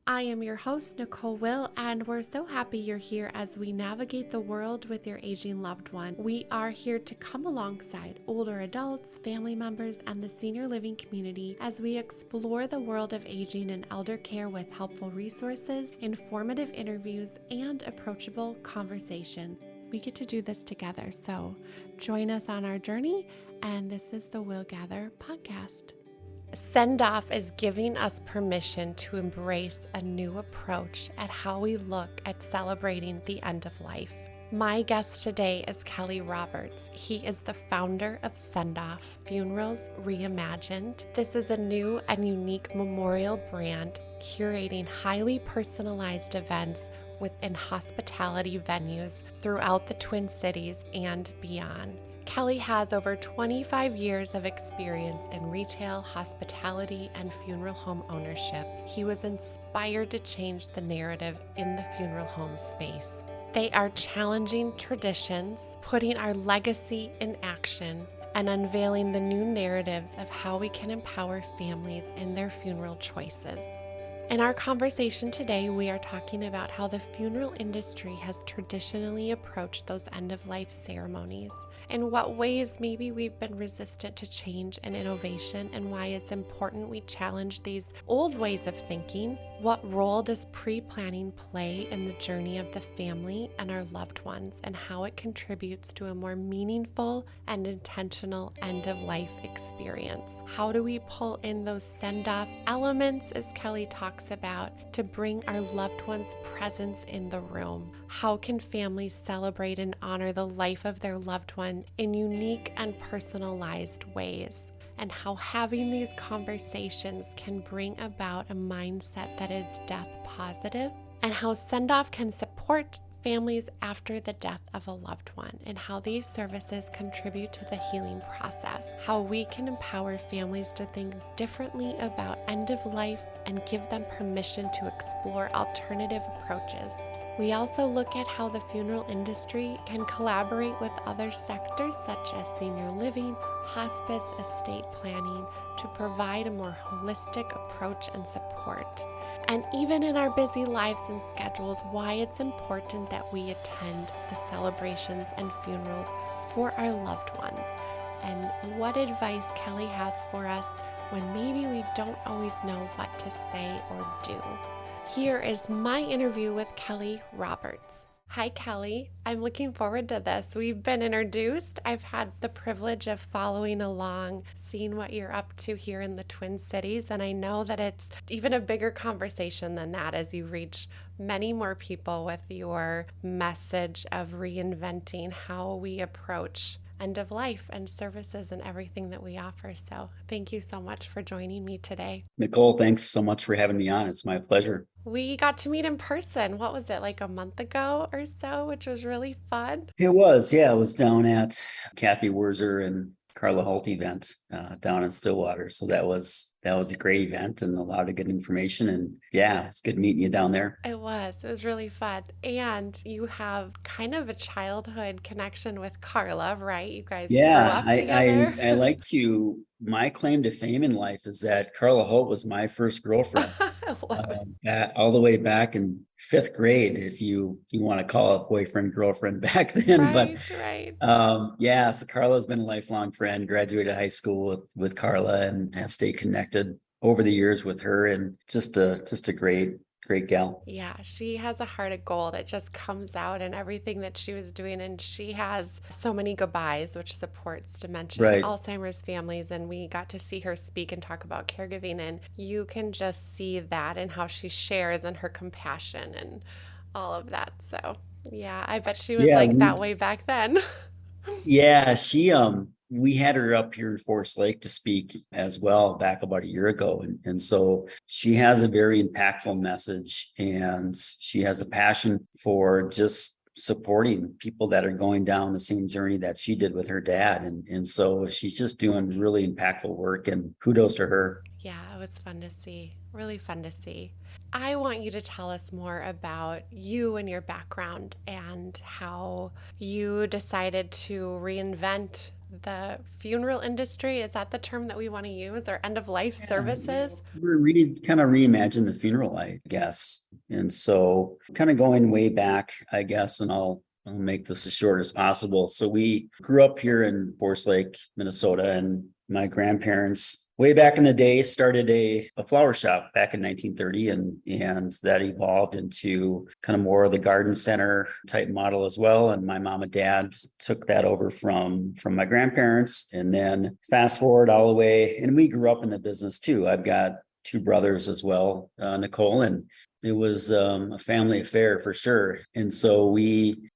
I am your host, Nicole Will, and we're so happy you're here as we navigate the world with your aging loved one. We are here to come alongside older adults, family members, and the senior living community as we explore the world of aging and elder care with helpful resources, informative interviews, and approachable conversation. We get to do this together, so join us on our journey, and this is the Will Gather podcast. SendOff is giving us permission to embrace a new approach at how we look at celebrating the end of life. My guest today is Kelly Roberts. He is the founder of SendOff Funerals Reimagined. This is a new and unique memorial brand curating highly personalized events within hospitality venues throughout the Twin Cities and beyond. Kelly has over 25 years of experience in retail, hospitality, and funeral home ownership. He was inspired to change the narrative in the funeral home space. They are challenging traditions, putting our legacy in action, and unveiling the new narratives of how we can empower families in their funeral choices. In our conversation today, we are talking about how the funeral industry has traditionally approached those end-of-life ceremonies, in what ways maybe we've been resistant to change and innovation, and why it's important we challenge these old ways of thinking. What role does pre-planning play in the journey of the family and our loved ones, and how it contributes to a more meaningful and intentional end-of-life experience? How do we pull in those send-off elements, as Kelly talks about, to bring our loved one's presence in the room? How can families celebrate and honor the life of their loved one in unique and personalized ways? And how having these conversations can bring about a mindset that is death positive, and how SendOff can support families after the death of a loved one, and how these services contribute to the healing process, how we can empower families to think differently about end of life and give them permission to explore alternative approaches. We also look at how the funeral industry can collaborate with other sectors such as senior living, hospice, estate planning to provide a more holistic approach and support. And even in our busy lives and schedules, why it's important that we attend the celebrations and funerals for our loved ones, and what advice Kelly has for us when maybe we don't always know what to say or do. Here is my interview with Kelly Roberts. Hi, Kelly. I'm looking forward to this. We've been introduced. I've had the privilege of following along, seeing what you're up to here in the Twin Cities, and I know that it's even a bigger conversation than that as you reach many more people with your message of reinventing how we approach end of life and services and everything that we offer. So thank you so much for joining me today. Nicole, thanks so much for having me on. It's my pleasure. We got to meet in person. What was it, like a month ago or so, which was really fun? It was, yeah, it was down at Kathy Wurzer and Carla Holt event down in Stillwater. So that was a great event and a lot of good information. And yeah, it's good meeting you down there. It was really fun. And you have kind of a childhood connection with Carla, right? You guys grew Yeah, up together. I like to, my claim to fame in life is that Carla Holt was my first girlfriend. I love it. All the way back in fifth grade, if you want to call it boyfriend, girlfriend back then. Right. Yeah, so Carla's been a lifelong friend, graduated high school with Carla and have stayed connected over the years with her, and just a great gal. Yeah, she has a heart of gold. It just comes out in everything that she was doing. And she has so many goodbyes, which supports dementia, Right. Alzheimer's families. And we got to see her speak and talk about caregiving. And you can just see that in how she shares and her compassion and all of that. So, yeah, I bet she was Yeah, like that way back then. yeah, she we had her up here in Forest Lake to speak as well back about a year ago. And so she has a very impactful message, and she has a passion for just supporting people that are going down the same journey that she did with her dad. And so she's just doing really impactful work, and kudos to her. Yeah, it was fun to see. Really fun to see. I want you to tell us more about you and your background and how you decided to reinvent the funeral industry. Is that the term that we want to use, or end of life Yeah, services? we're kind of reimagine the funeral, I guess. And so kind of going way back, I guess, and I'll make this as short as possible. So we grew up here in Forest Lake, Minnesota, and my grandparents way back in the day started a flower shop back in 1930, and that evolved into kind of more of the garden center type model as well. And my mom and dad took that over from my grandparents. And then fast forward all the way, and we grew up in the business too. I've got two brothers as well, Nicole, and it was a family affair for sure. And so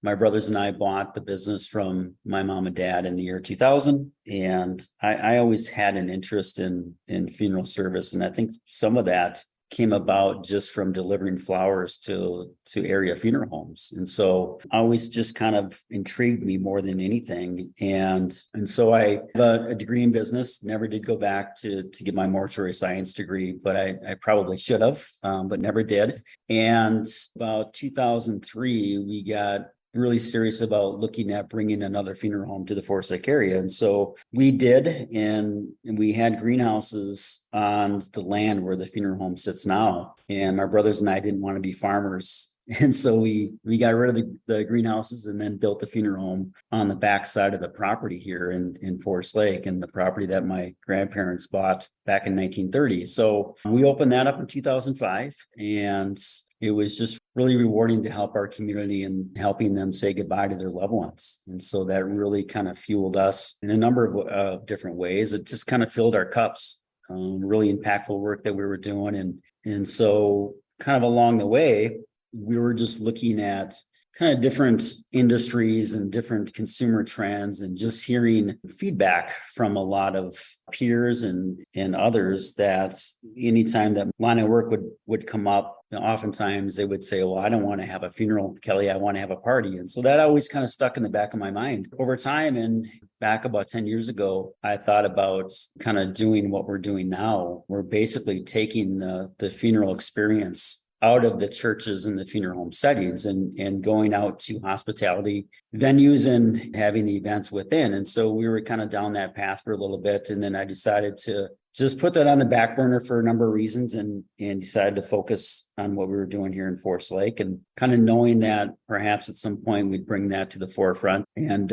my brothers and I bought the business from my mom and dad in the year 2000. And I always had an interest in funeral service. And I think some of that came about just from delivering flowers to area funeral homes. And so always just kind of intrigued me more than anything. And so I have a degree in business, never did go back to get my mortuary science degree, but I probably should have, but never did. And about 2003, we got really serious about looking at bringing another funeral home to the Forest Lake area. And so we did, and we had greenhouses on the land where the funeral home sits now. And my brothers and I didn't want to be farmers. And so we got rid of the greenhouses and then built the funeral home on the back side of the property here in Forest Lake, and the property that my grandparents bought back in 1930. So we opened that up in 2005, and it was just really rewarding to help our community and helping them say goodbye to their loved ones. And so that really kind of fueled us in a number of different ways. It just kind of filled our cups, really impactful work that we were doing. And so kind of along the way, we were just looking at kind of different industries and different consumer trends, and just hearing feedback from a lot of peers and others that anytime that line of work would come up, oftentimes they would say, well, I don't want to have a funeral, Kelly, I want to have a party. And so that always kind of stuck in the back of my mind over time. And back about 10 years ago, I thought about kind of doing what we're doing now. We're basically taking the funeral experience out of the churches and the funeral home settings and going out to hospitality venues and having the events within. And so we were kind of down that path for a little bit. And then I decided to just put that on the back burner for a number of reasons, and decided to focus on what we were doing here in Forest Lake, and kind of knowing that perhaps at some point we'd bring that to the forefront and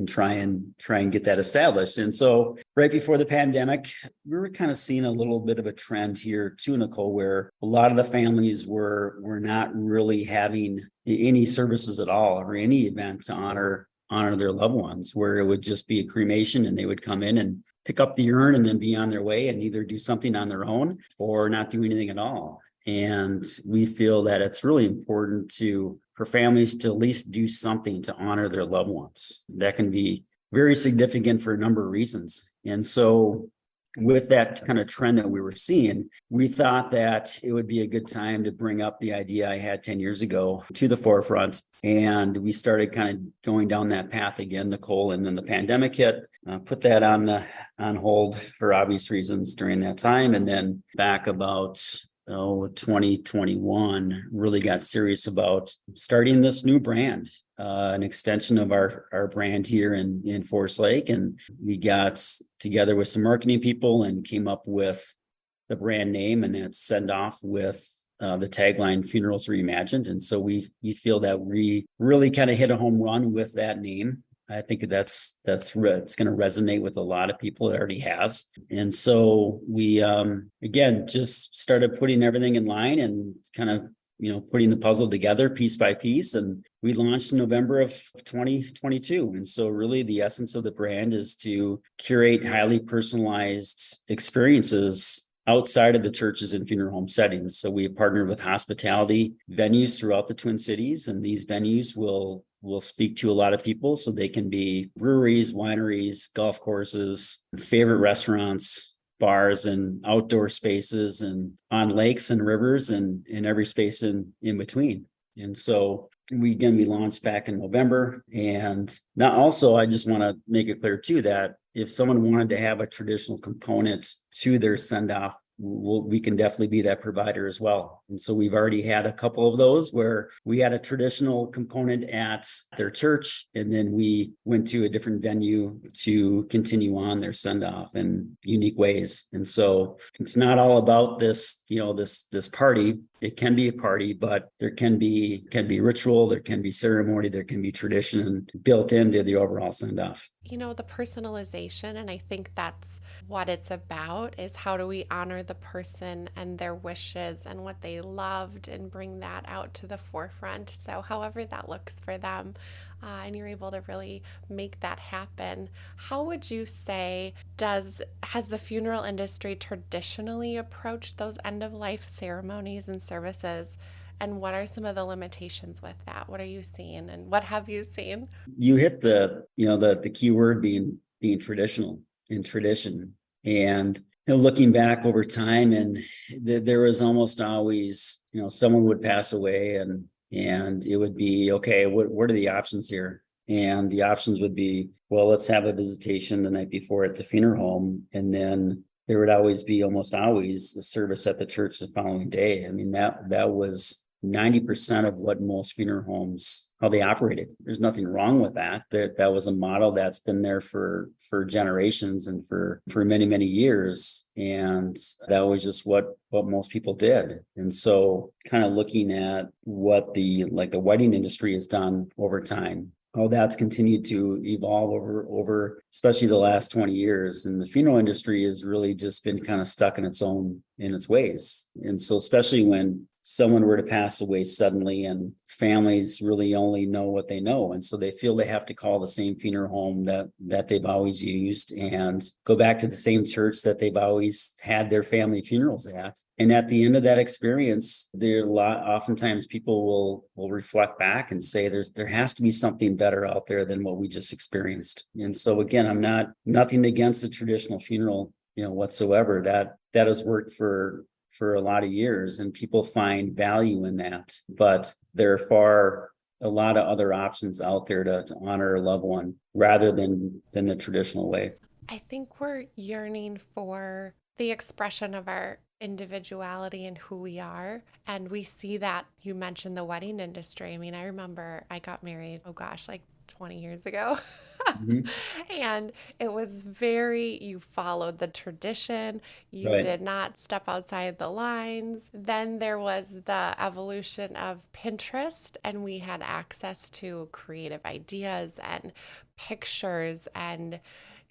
try and get that established. And so right before the pandemic, we were kind of seeing a little bit of a trend here too, Nicole, where a lot of the families were not really having any services at all or any event to honor their loved ones, where it would just be a cremation and they would come in and pick up the urn and then be on their way and either do something on their own or not do anything at all. And we feel that it's really important for families to at least do something to honor their loved ones. That can be very significant for a number of reasons. And so with that kind of trend that we were seeing, we thought that it would be a good time to bring up the idea I had 10 years ago to the forefront. And we started kind of going down that path again, Nicole, and then the pandemic hit, put that on hold for obvious reasons during that time. And then back about 2021, really got serious about starting this new brand, an extension of our brand here in Forest Lake. And we got together with some marketing people and came up with the brand name, and that's SendOff with the tagline "Funerals Reimagined." And so we feel that we really kind of hit a home run with that name. I think it's going to resonate with a lot of people. It already has. And so we, again, just started putting everything in line and kind of, putting the puzzle together piece by piece. And we launched in November of 2022. And so really the essence of the brand is to curate highly personalized experiences outside of the churches and funeral home settings. So we have partnered with hospitality venues throughout the Twin Cities, and these venues will speak to a lot of people. So they can be breweries, wineries, golf courses, favorite restaurants, bars, and outdoor spaces, and on lakes and rivers, and in every space in between. And so we launched back in November. And now also, I just want to make it clear too, that if someone wanted to have a traditional component to their send-off we can definitely be that provider as well. And so we've already had a couple of those where we had a traditional component at their church, and then we went to a different venue to continue on their send off in unique ways. And so it's not all about this, this party. It can be a party, but there can be ritual, there can be ceremony, there can be tradition built into the overall send off. The personalization, and I think that's what it's about, is how do we honor the person and their wishes and what they loved and bring that out to the forefront. So however that looks for them, and you're able to really make that happen. How would you say has the funeral industry traditionally approached those end of life ceremonies and services? And what are some of the limitations with that? What are you seeing, and what have you seen? You hit the key word being traditional and tradition. And looking back over time, and there was almost always, someone would pass away, and it would be, okay, what are the options here? And the options would be, well, let's have a visitation the night before at the funeral home, and then there would almost always a service at the church the following day. I mean, that was 90% of what most funeral homes, how they operated. There's nothing wrong with that. That was a model that's been there for generations and for many, many years. And that was just what most people did. And so kind of looking at what the wedding industry has done over time, how that's continued to evolve over especially the last 20 years. And the funeral industry has really just been kind of stuck in its ways. And so especially when someone were to pass away suddenly, and families really only know what they know. And so they feel they have to call the same funeral home that they've always used and go back to the same church that they've always had their family funerals at. And at the end of that experience, oftentimes people will reflect back and say there has to be something better out there than what we just experienced. And so again, I'm nothing against the traditional funeral, whatsoever. That has worked for a lot of years, and people find value in that. But there are a lot of other options out there to honor a loved one rather than the traditional way. I think we're yearning for the expression of our individuality and who we are. And we see that. You mentioned the wedding industry. I mean, I remember I got married, 20 years ago. Mm-hmm. And it was you followed the tradition. You Right. did not step outside the lines. Then there was the evolution of Pinterest, and we had access to creative ideas and pictures, and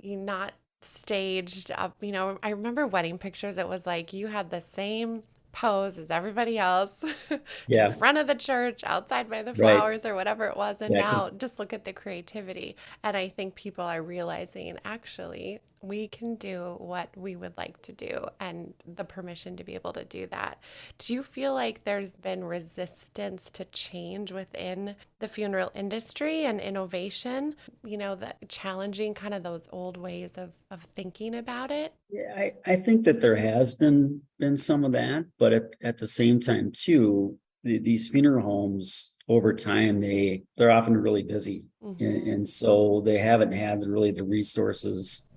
not staged up. I remember wedding pictures. It was like you had the same pose as everybody else in Yeah. front of the church, outside by the Right. flowers or whatever it was. And Exactly. now just look at the creativity. And I think people are realizing, actually, we can do what we would like to do, and the permission to be able to do that. Do you feel like there's been resistance to change within the funeral industry and innovation, the challenging kind of those old ways of thinking about it? Yeah, I think that there has been some of that, but at the same time too, these funeral homes over time, they're often really busy. Mm-hmm. And so they haven't had really the resources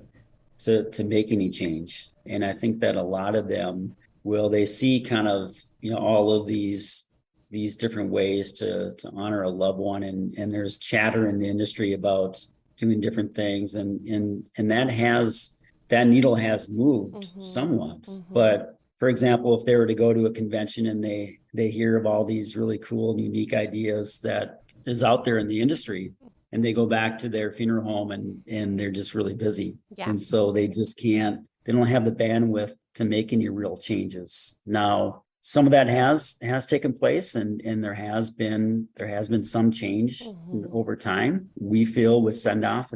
to make any change. And I think that a lot of them they see kind of, all of these different ways to honor a loved one. And there's chatter in the industry about doing different things. And that needle has moved Mm-hmm. somewhat. Mm-hmm. But for example, if they were to go to a convention and they hear of all these really cool and unique ideas that is out there in the industry, and they go back to their funeral home and they're just really busy. Yeah. And so they don't have the bandwidth to make any real changes. Now, some of that has taken place, and there has been some change over time. We feel with SendOff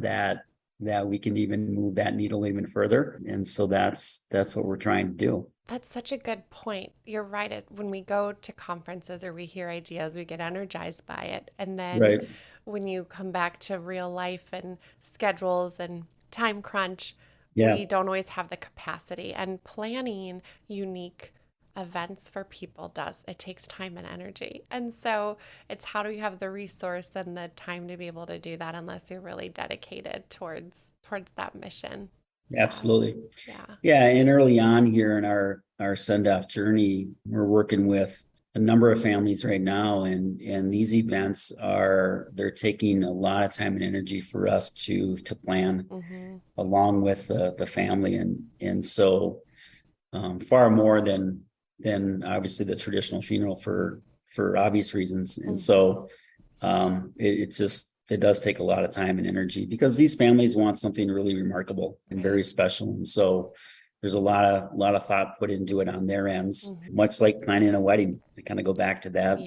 that we can even move that needle even further. And so that's what we're trying to do. That's such a good point. You're right. When we go to conferences or we hear ideas, we get energized by it. And then Right. when you come back to real life and schedules and time crunch, Yeah. we don't always have the capacity. And planning unique events for people it takes time and energy. And so it's how do you have the resource and the time to be able to do that unless you're really dedicated towards that mission. Absolutely. Yeah. Yeah. And early on here in our send-off journey, we're working with a number of families right now. And these events they're taking a lot of time and energy for us to plan along with the family. And so far more than obviously the traditional funeral for obvious reasons. And so it does take a lot of time and energy because these families want something really remarkable and very special. And so there's a lot of thought put into it on their ends, much like planning a wedding, to kind of go back to that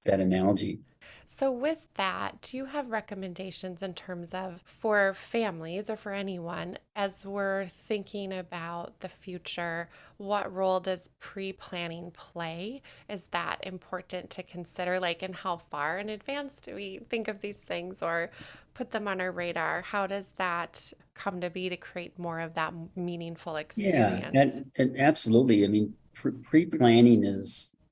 analogy. So with that, do you have recommendations in terms of for families or for anyone as we're thinking about the future, what role does pre-planning play? Is that important to consider? Like, and how far in advance do we think of these things or put them on our radar? How does that come to be to create more of that meaningful experience? Yeah, and absolutely. I mean, pre-planning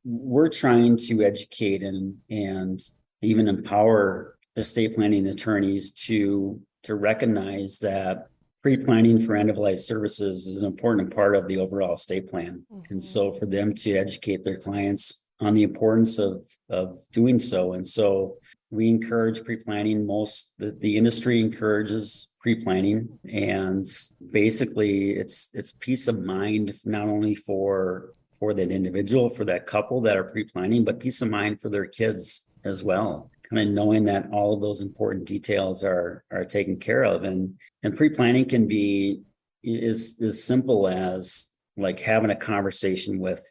we're trying to educate and even empower estate planning attorneys to recognize that pre-planning for end-of-life services is an important part of the overall estate plan. And so for them to educate their clients on the importance of doing so. And so we encourage pre-planning. The industry encourages pre-planning, and basically it's peace of mind, not only for that individual, for that couple that are pre-planning, but peace of mind for their kids as well, kind of knowing that all of those important details are taken care of. And pre-planning can be as simple as like having a conversation with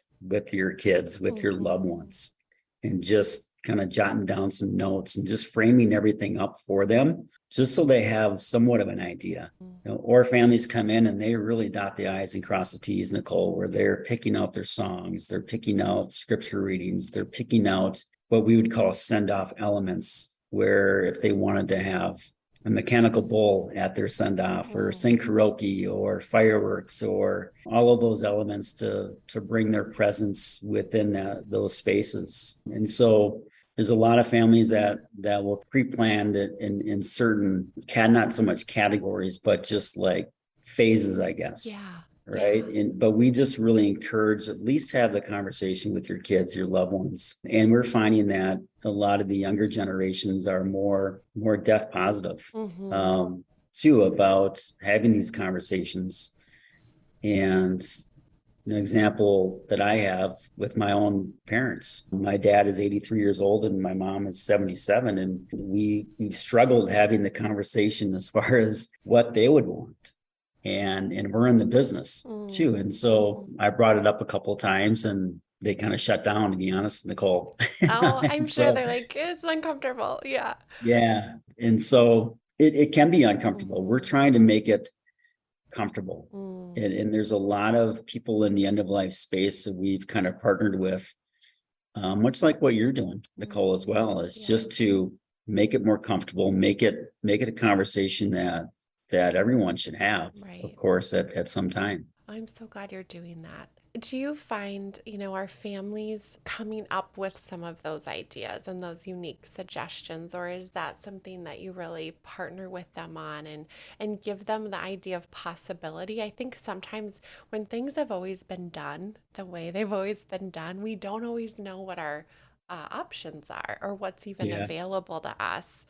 your kids, with your loved ones, and just kind of jotting down some notes and just framing everything up for them, just so they have somewhat of an idea. Or families come in and they really dot the I's and cross the T's, Nicole, where they're picking out their songs, they're picking out scripture readings, they're picking out what we would call send-off elements, where if they wanted to have a mechanical bull at their send-off or sing karaoke or fireworks or all of those elements to bring their presence within those spaces. And so there's a lot of families that will pre-plan it in certain, not so much categories, but just like phases, I guess. Yeah. Right. But we just really encourage at least have the conversation with your kids, your loved ones. And we're finding that a lot of the younger generations are more deaf positive too about having these conversations. And an example that I have with my own parents, my dad is 83 years old and my mom is 77. And we've struggled having the conversation as far as what they would want. And we're in the business too. And so I brought it up a couple of times and they kind of shut down, to be honest, Nicole. Oh, I'm sure they're like, it's uncomfortable. Yeah. Yeah. And so it can be uncomfortable. We're trying to make it comfortable. And there's a lot of people in the end of life space that we've kind of partnered with, much like what you're doing, Nicole, as well, is just to make it more comfortable, make it a conversation that everyone should have, of course, at some time. I'm so glad you're doing that. Do you find, our families coming up with some of those ideas and those unique suggestions, or is that something that you really partner with them on and give them the idea of possibility? I think sometimes when things have always been done the way they've always been done, we don't always know what our options are or what's even available to us.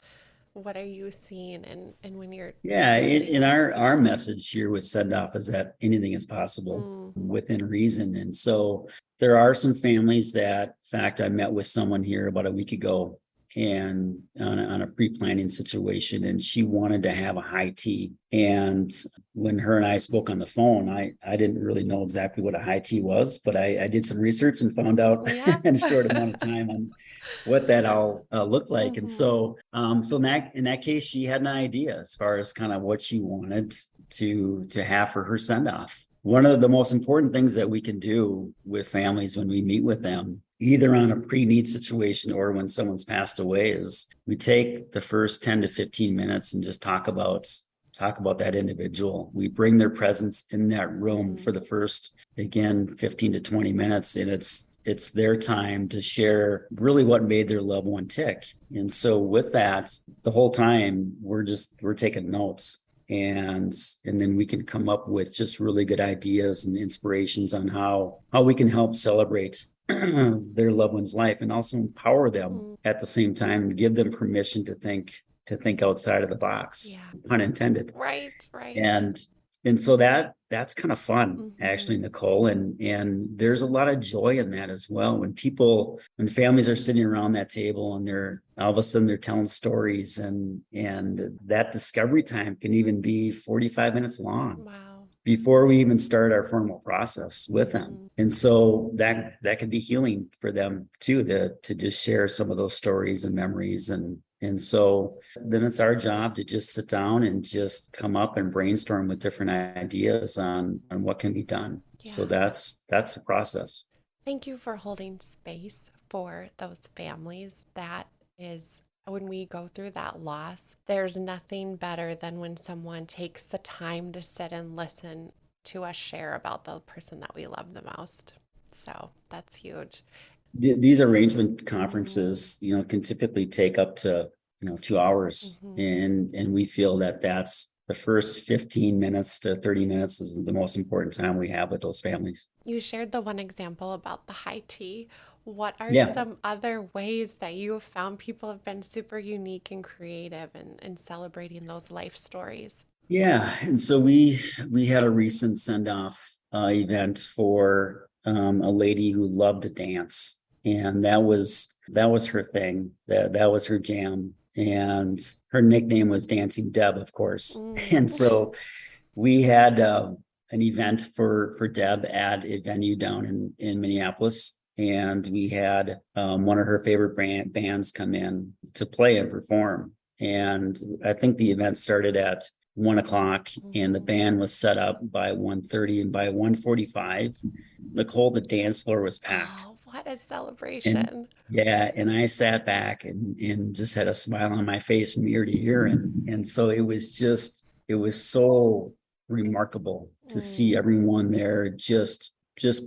What are you seeing and when you're in our message here with SendOff is that anything is possible within reason. And so there are some families that, in fact, I met with someone here about a week ago and on a pre-planning situation, and she wanted to have a high tea. And when her and I spoke on the phone, I didn't really know exactly what a high tea was, but I did some research and found out in a short amount of time on what that all looked like. And so in that case, she had an idea as far as kind of what she wanted to have for her send-off. One of the most important things that we can do with families when we meet with them, either on a pre-need situation or when someone's passed away, is we take the first 10 to 15 minutes and just talk about that individual. We bring their presence in that room for the first, again, 15 to 20 minutes. And it's their time to share really what made their loved one tick. And so with that, the whole time we're taking notes. and then we can come up with just really good ideas and inspirations on how we can help celebrate their loved one's life, and also empower them at the same time, and give them permission to think outside of the box, pun intended. Right. And so that's kind of fun, actually, Nicole. And there's a lot of joy in that as well. When families are sitting around that table and they're all of a sudden they're telling stories, and that discovery time can even be 45 minutes long. Wow. Before we even start our formal process with them. And so that can be healing for them too, to just share some of those stories and memories. And so then it's our job to just sit down and just come up and brainstorm with different ideas on what can be done. Yeah. So that's the process. Thank you for holding space for those families. That is, when we go through that loss, there's nothing better than when someone takes the time to sit and listen to us share about the person that we love the most. So that's huge. These arrangement conferences, can typically take up to, 2 hours. And we feel that that's the first 15 minutes to 30 minutes is the most important time we have with those families. You shared the one example about the high tea. What are some other ways that you have found people have been super unique and creative in celebrating those life stories? Yeah. And so we had a recent send-off event for a lady who loved to dance. And that was her thing. That was her jam. And her nickname was Dancing Deb, of course. And so we had an event for Deb at a venue down in Minneapolis. And we had one of her favorite bands come in to play and perform. And I think the event started at 1:00, and the band was set up by 1:30, and by 1:45, Nicole, the dance floor was packed. Oh, what a celebration. And I sat back and just had a smile on my face from ear to ear. And so it was so remarkable to see everyone there just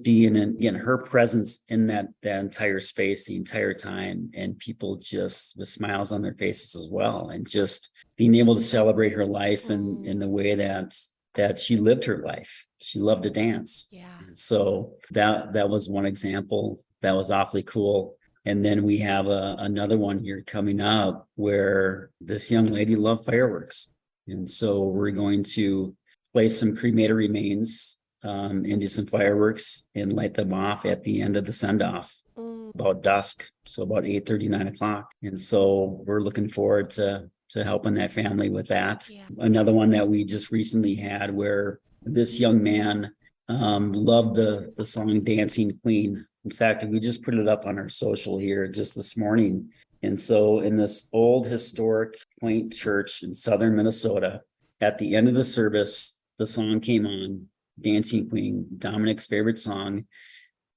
being in, again, her presence in that entire space the entire time, and people just with smiles on their faces as well, and just being able to celebrate her life in the way that she lived her life. She loved to dance. Yeah. So that was one example that was awfully cool. And then we have another one here coming up where this young lady loved fireworks. And so we're going to place some cremated remains into some fireworks and light them off at the end of the send-off about dusk. So about 8:30, 9:00. And so we're looking forward to helping that family with that. Yeah. Another one that we just recently had where this young man loved the song Dancing Queen. In fact, we just put it up on our social here just this morning. And so in this old historic quaint church in southern Minnesota, at the end of the service, the song came on, Dancing Queen, Dominic's favorite song,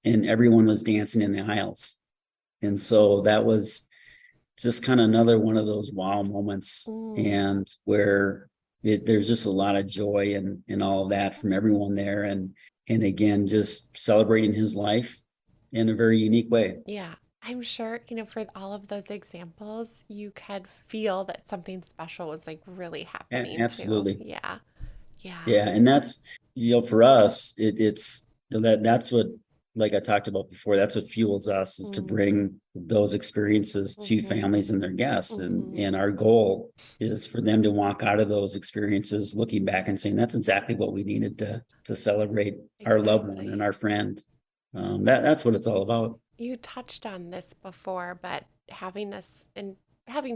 and everyone was dancing in the aisles. And so that was just kind of another one of those wow moments, and where there's just a lot of joy and all of that from everyone there. And again, just celebrating his life in a very unique way. Yeah. I'm sure, for all of those examples, you could feel that something special was like really happening. Absolutely. Too. Yeah. Yeah. And that's, for us, that's what, like I talked about before, that's what fuels us, is to bring those experiences to families and their guests. And our goal is for them to walk out of those experiences looking back and saying, that's exactly what we needed to celebrate our loved one and our friend. That's what it's all about. You touched on this before, but having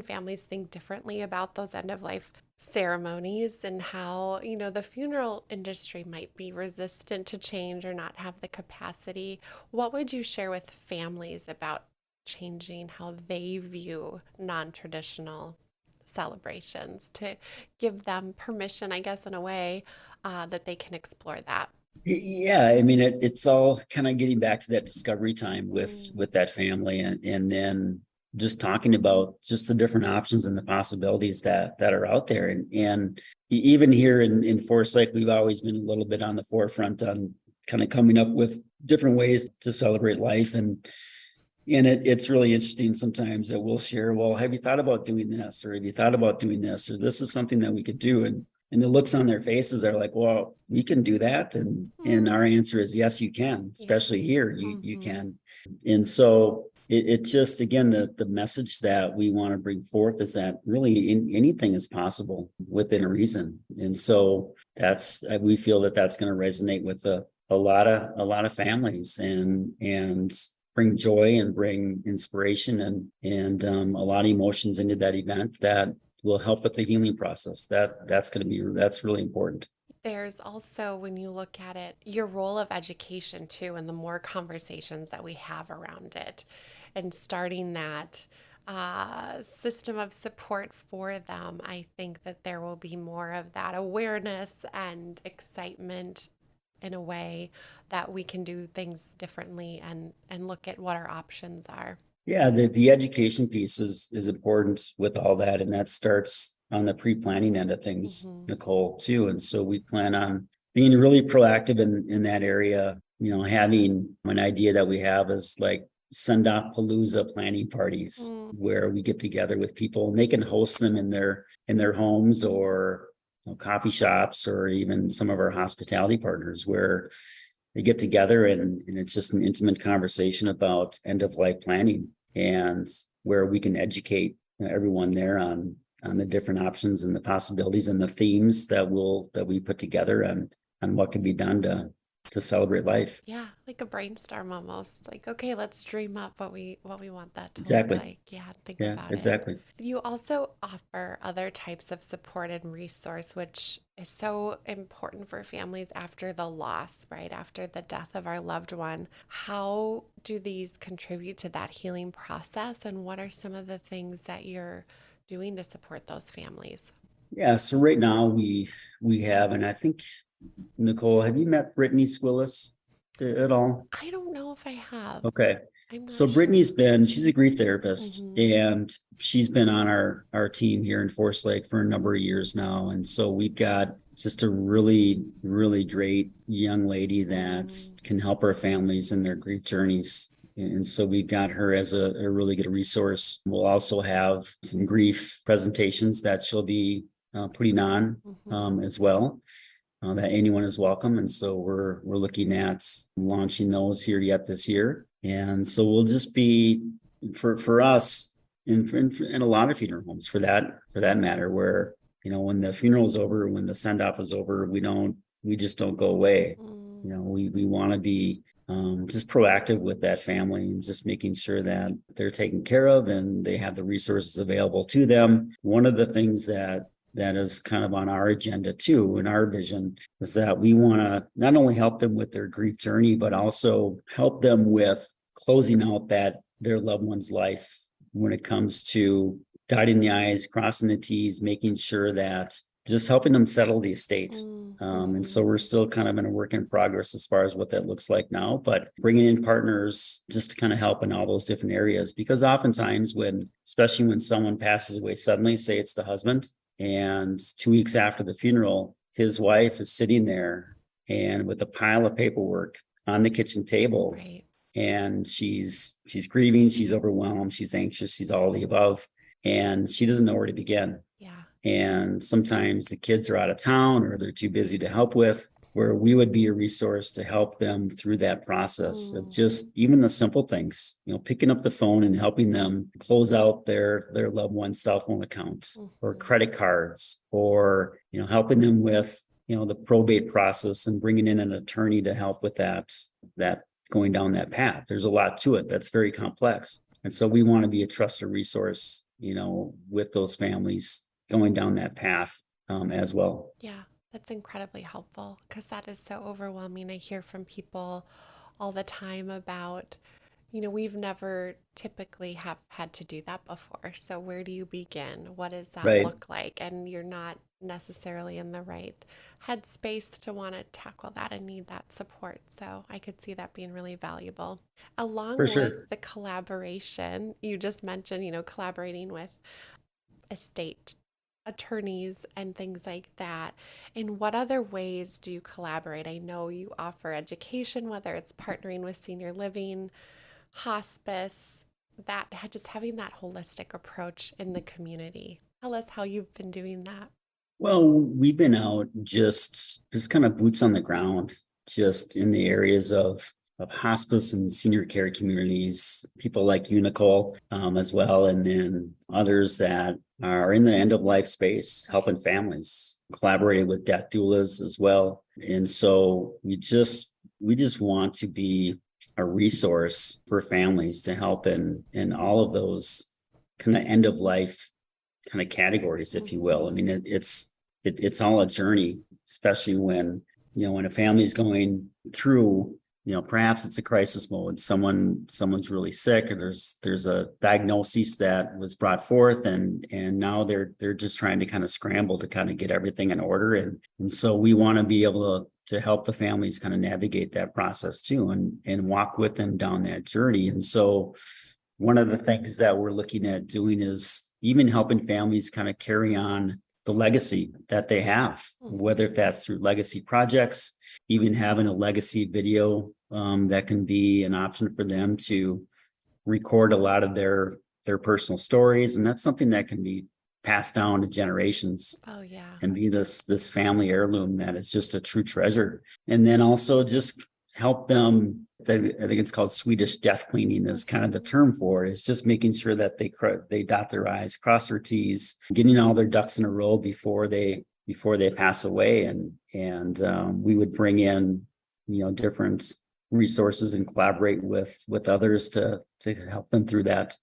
families think differently about those end of life ceremonies, and how, the funeral industry might be resistant to change or not have the capacity. What would you share with families about changing how they view non-traditional celebrations, to give them permission, I guess, in a way that they can explore that? Yeah, I mean, it's all kind of getting back to that discovery time with that family, and then just talking about just the different options and the possibilities that are out there. And even here in Forest Lake, we've always been a little bit on the forefront on kind of coming up with different ways to celebrate life. And it's really interesting sometimes that we'll share, well, have you thought about doing this? Or have you thought about doing this? Or this is something that we could do. And the looks on their faces are like, well, we can do that. And our answer is yes, you can, especially here, you can. And so it just, again, the message that we want to bring forth is that really anything is possible within a reason. And so we feel that that's going to resonate with a lot of families and bring joy and bring inspiration and a lot of emotions into that event that will help with the healing process. That's really important. There's also, when you look at it, your role of education too, and the more conversations that we have around it, and starting that system of support for them, I think that there will be more of that awareness and excitement in a way that we can do things differently and look at what our options are. Yeah, the education piece is important with all that, and that starts on the pre-planning end of things, Mm-hmm. Nicole, too. And so we plan on being really proactive in that area. Having an idea that we have is like SendOff Palooza planning parties where we get together with people and they can host them in their homes or coffee shops or even some of our hospitality partners where they get together and it's just an intimate conversation about end of life planning and where we can educate everyone there on the different options and the possibilities and the themes that we put together and on what can be done to celebrate life. Yeah, like a brainstorm almost. Like, okay, let's dream up what we want that to look Exactly. like. Yeah, think Yeah, about it. exactly. You also offer other types of support and resource, which is so important for families after the loss, right? After the death of our loved one. How do these contribute to that healing process? And what are some of the things that you're doing to support those families? Yeah. So right now we have, and I think Nicole, have you met Brittany Squillis at all? I don't know if I have. Okay. I'm So not sure. She's a grief therapist Mm-hmm. and she's been on our team here in Forest Lake for a number of years now. And so we've got just a really, really great young lady that can help our families in their grief journeys. And so we've got her as a really good resource. We'll also have some grief presentations that she'll be putting on Mm-hmm. as well. That anyone is welcome. And so we're looking at launching those here yet this year. And so we'll just be for us in a lot of funeral homes for that matter, where when the funeral is over, when the send off is over, we just don't go away. We want to be just proactive with that family and just making sure that they're taken care of and they have the resources available to them. One of the things that is kind of on our agenda too, in our vision, is that we want to not only help them with their grief journey, but also help them with closing out their loved one's life when it comes to dotting the I's, crossing the T's, making sure that just helping them settle the estate. And so we're still kind of in a work in progress as far as what that looks like now, but bringing in partners just to kind of help in all those different areas, because oftentimes especially when someone passes away suddenly, say it's the husband, and 2 weeks after the funeral, his wife is sitting there and with a pile of paperwork on the kitchen table. Right. And she's grieving, she's overwhelmed, she's anxious, she's all the above, and she doesn't know where to begin. Yeah. And sometimes the kids are out of town or they're too busy to help with, where we would be a resource to help them through that process of just even the simple things, picking up the phone and helping them close out their loved one's cell phone accounts or credit cards, or, helping them with, the probate process and bringing in an attorney to help with that going down that path. There's a lot to it that's very complex. And so we want to be a trusted resource, with those families going down that path as well. Yeah, that's incredibly helpful because that is so overwhelming. I hear from people all the time about, we've never typically have had to do that before. So where do you begin? What does that Right. look like? And you're not necessarily in the right headspace to want to tackle that and need that support. So I could see that being really valuable. For Along with sure. the collaboration, you just mentioned, collaborating with estate attorneys and things like that. In what other ways do you collaborate? I know you offer education, whether it's partnering with senior living, hospice, that just having that holistic approach in the community. Tell us how you've been doing that. Well, we've been out just kind of boots on the ground, just in the areas of hospice and senior care communities, people like you, Nicole, as well, and then others that are in the end of life space, helping families, collaborating with death doulas as well. And so we just want to be a resource for families to help in all of those kind of end of life kind of categories, if you will. I mean, it's all a journey, especially when, when a family is going through, perhaps it's a crisis mode. Someone's really sick, or there's a diagnosis that was brought forth, and now they're just trying to kind of scramble to kind of get everything in order. And so we want to be able to help the families kind of navigate that process too, and walk with them down that journey. And so one of the things that we're looking at doing is even helping families kind of carry on the legacy that they have, whether that's through legacy projects, even having a legacy video that can be an option for them to record a lot of their personal stories. And that's something that can be passed down to generations. Oh yeah. And be this family heirloom that is just a true treasure. And then also just help them. I think it's called Swedish death cleaning is kind of the term for it. It's just making sure that they dot their I's, cross their T's, getting all their ducks in a row before they pass away. And we would bring in, different resources and collaborate with others to help them through that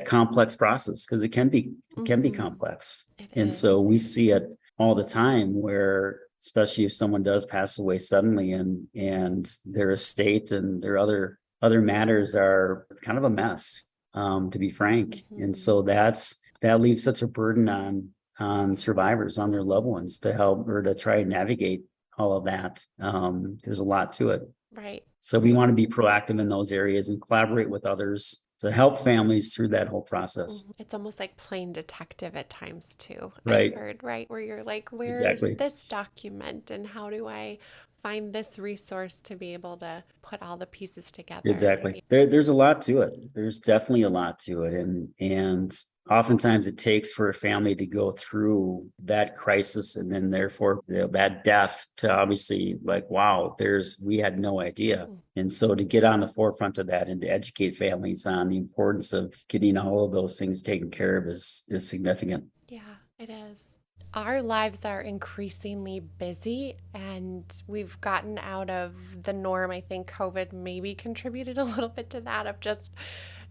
complex process, because it can be complex. And so we see it all the time where, especially if someone does pass away suddenly and their estate and their other matters are kind of a mess, to be frank. And so that leaves such a burden on survivors, on their loved ones, to help or to try and navigate all of that. There's a lot to it. Right. So we want to be proactive in those areas and collaborate with others to help families through that whole process. It's almost like playing detective at times too. Right. I've heard, right, where you're like, where's Exactly. this document and how do I find this resource to be able to put all the pieces together? Exactly. There's a lot to it. There's definitely a lot to it. And oftentimes it takes for a family to go through that crisis and then therefore that death to obviously like, wow, we had no idea. And so to get on the forefront of that and to educate families on the importance of getting all of those things taken care of is significant. Yeah, it is. Our lives are increasingly busy and we've gotten out of the norm. I think COVID maybe contributed a little bit to that, of just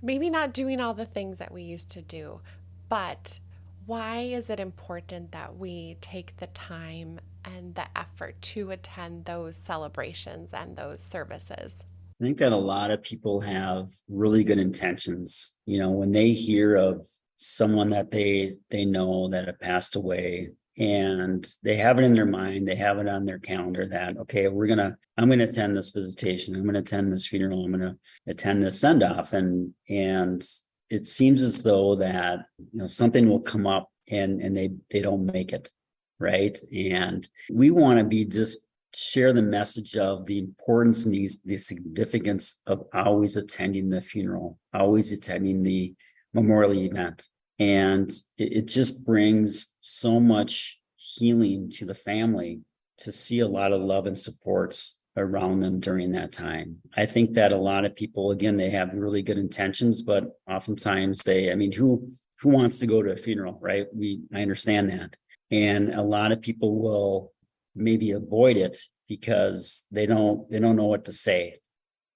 maybe not doing all the things that we used to do. But why is it important that we take the time and the effort to attend those celebrations and those services? I think that a lot of people have really good intentions. When they hear of someone that they know that have passed away, and they have it in their mind, they have it on their calendar that, okay, I'm going to attend this visitation, I'm going to attend this funeral, I'm going to attend this send-off. And it seems as though that, something will come up and they don't make it. Right. And we want to be just share the message of the importance and the significance of always attending the funeral, always attending the memorial event. And it just brings so much healing to the family to see a lot of love and support around them during that time. I think that a lot of people, again, they have really good intentions, but oftentimes who wants to go to a funeral, right? I understand that. And a lot of people will maybe avoid it because they don't know what to say.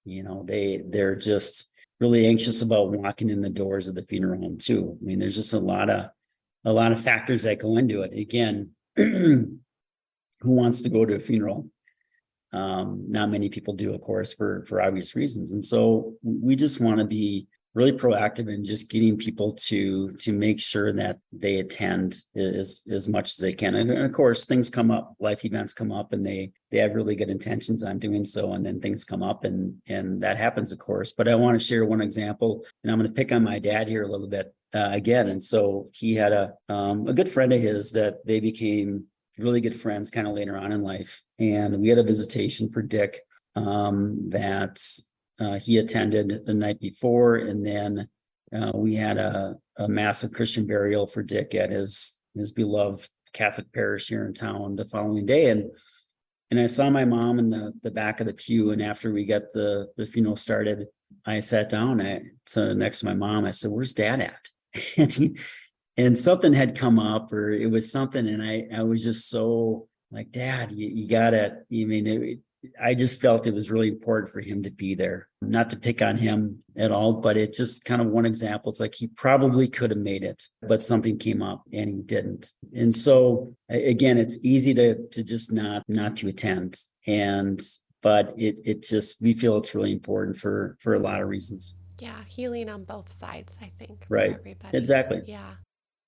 They're just really anxious about walking in the doors of the funeral home too. I mean, there's just a lot of factors that go into it. Again, who wants to go to a funeral? Not many people do, of course, for obvious reasons. And so we just want to be really proactive in just getting people to make sure that they attend as much as they can. And of course, things come up, life events come up, and they have really good intentions on doing so. And then things come up and that happens, of course. But I want to share one example, and I'm going to pick on my dad here a little bit again. And so he had a good friend of his that they became really good friends kind of later on in life. And we had a visitation for Dick that he attended the night before. And then we had a massive Christian burial for Dick at his beloved Catholic parish here in town the following day. And I saw my mom in the back of the pew. And after we got the funeral started, I sat down next to my mom. I said, "Where's Dad at?" And something had come up, or it was something. And I was just so like, "Dad, you gotta," I just felt it was really important for him to be there, not to pick on him at all, but it's just kind of one example. It's like he probably could have made it, but something came up and he didn't. And so again, it's easy to just not to attend. But it just, we feel it's really important for a lot of reasons. Yeah, healing on both sides, I think, for Right. everybody. Exactly. Yeah.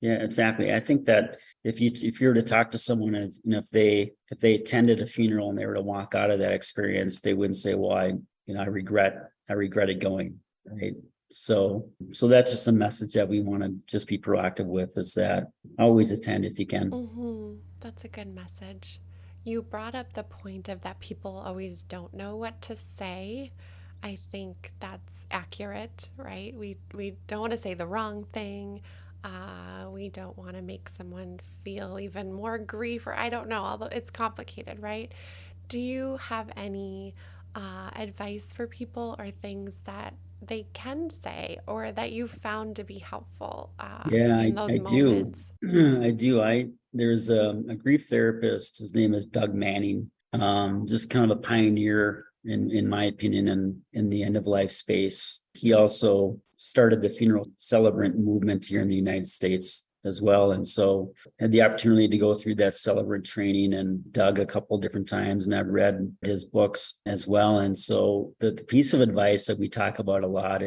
Yeah, exactly. I think that if you were to talk to someone, and if they attended a funeral and they were to walk out of that experience, they wouldn't say, "Well, I regretted going." Right. So that's just a message that we want to just be proactive with, is that always attend if you can. That's a good message. You brought up the point of that people always don't know what to say. I think that's accurate, right? We don't want to say the wrong thing. We don't want to make someone feel even more grief, or I don't know, although it's complicated, right? Do you have any advice for people, or things that they can say or that you found to be helpful Yeah, in those I do. moments? I do. There's a grief therapist. His name is Doug Manning. Just kind of a pioneer in my opinion, in the end of life space. He also started the funeral celebrant movement here in the United States as well. And so I had the opportunity to go through that celebrant training and Doug a couple different times, and I've read his books as well. And so the piece of advice that we talk about a lot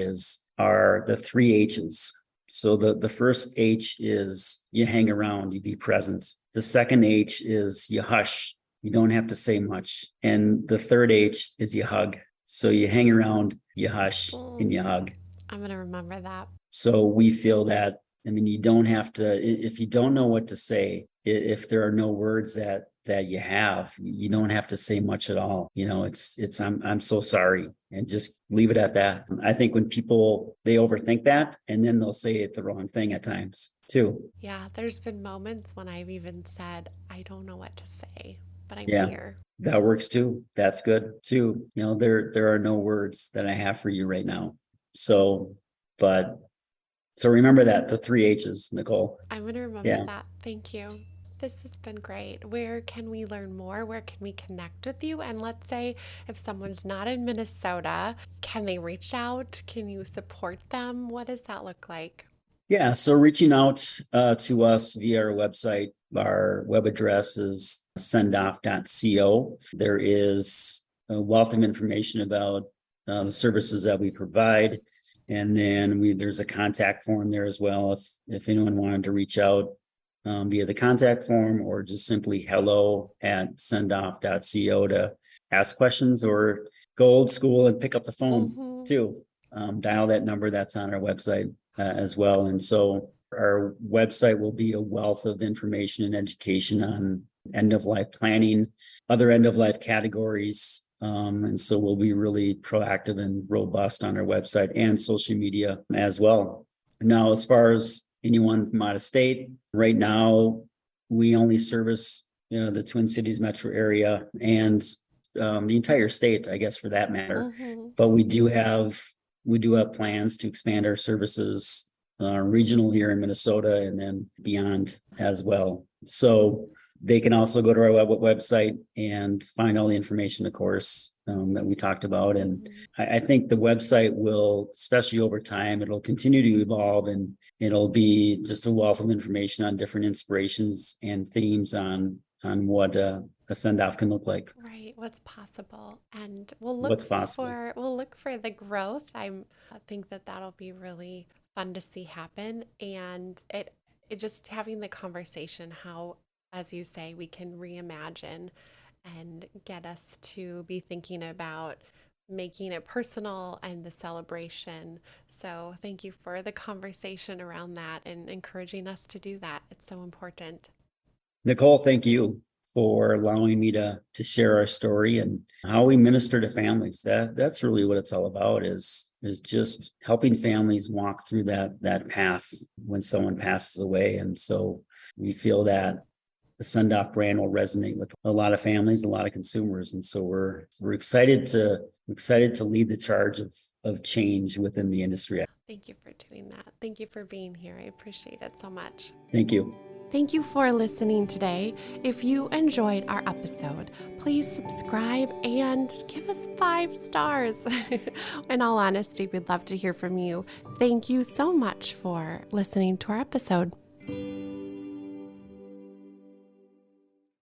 are the 3 H's. So the first H is you hang around, you be present. The second H is you hush. You don't have to say much. And the third H is you hug. So you hang around, you hush, and you hug. I'm going to remember that. So we feel that, you don't have to, if you don't know what to say, if there are no words that you have, you don't have to say much at all. It's I'm so sorry, and just leave it at that. I think when people, they overthink that, and then they'll say it the wrong thing at times too. Yeah, there's been moments when I've even said, I don't know what to say, but I'm Yeah. here. That works too. That's good too. There are no words that I have for you right now. So remember that, the 3 H's, Nicole. I'm going to remember that. Thank you. This has been great. Where can we learn more? Where can we connect with you? And let's say if someone's not in Minnesota, can they reach out? Can you support them? What does that look like? Yeah. So reaching out to us via our website, our web address is sendoff.co. There is a wealth of information about the services that we provide. And then there's a contact form there as well. If anyone wanted to reach out via the contact form, or just simply hello@sendoff.co to ask questions, or go old school and pick up the phone too. Dial that number that's on our website as well. And so our website will be a wealth of information and education on end of life planning, other end of life categories. And so we'll be really proactive and robust on our website and social media as well. Now, as far as anyone from out of state, right now, we only service the Twin Cities metro area and the entire state, I guess, for that matter. But we do have plans to expand our services regional here in Minnesota and then beyond as well. So they can also go to our website and find all the information, of course, that we talked about. And I think the website will, especially over time, it'll continue to evolve, and it'll be just a wealth of information on different inspirations and themes on what a send-off can look like. Right, what's possible, and we'll look for the growth. I think that'll be really fun to see happen, and it just having the conversation how, as you say, we can reimagine and get us to be thinking about making it personal and the celebration. So thank you for the conversation around that and encouraging us to do that. It's so important. Nicole, thank you for allowing me to share our story and how we minister to families. That's really what it's all about, is just helping families walk through that path when someone passes away. And so we feel that the SendOff brand will resonate with a lot of families, a lot of consumers. And so we're excited to lead the charge of change within the industry. Thank you for doing that. Thank you for being here. I appreciate it so much. Thank you. Thank you for listening today. If you enjoyed our episode, please subscribe and give us 5 stars. In all honesty, we'd love to hear from you. Thank you so much for listening to our episode.